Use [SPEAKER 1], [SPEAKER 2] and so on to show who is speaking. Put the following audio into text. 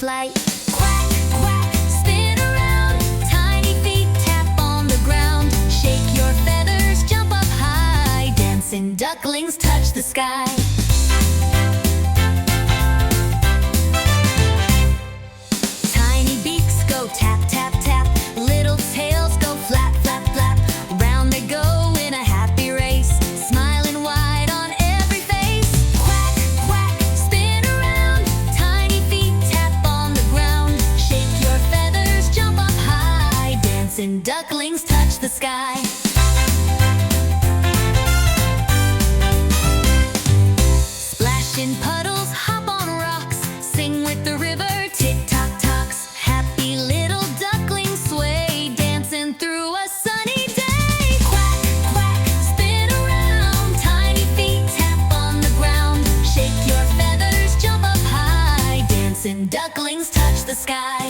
[SPEAKER 1] flight. Quack, quack, spin around. Tiny feet tap on the ground. Shake your feathers, jump up high. Dancing ducklings touch the sky. Tiny beaks go tap, tap, tap. Little tails go flap, flap, flap. Round they go in a happy race, smiling wide on every face. Quack, quack, spin around. Tiny feet tap on the ground. Shake your feathers, jump up high. Dancing ducklings touch the sky. Splash in puddles, hop on rocks. Sing with the river, tick-tock tocks. Happy little ducklings sway, dancing through a sunny day. Quack, quack, spin around. Tiny feet tap on the ground. Shake your feathers, jump up high. Dancing ducklings touch the sky.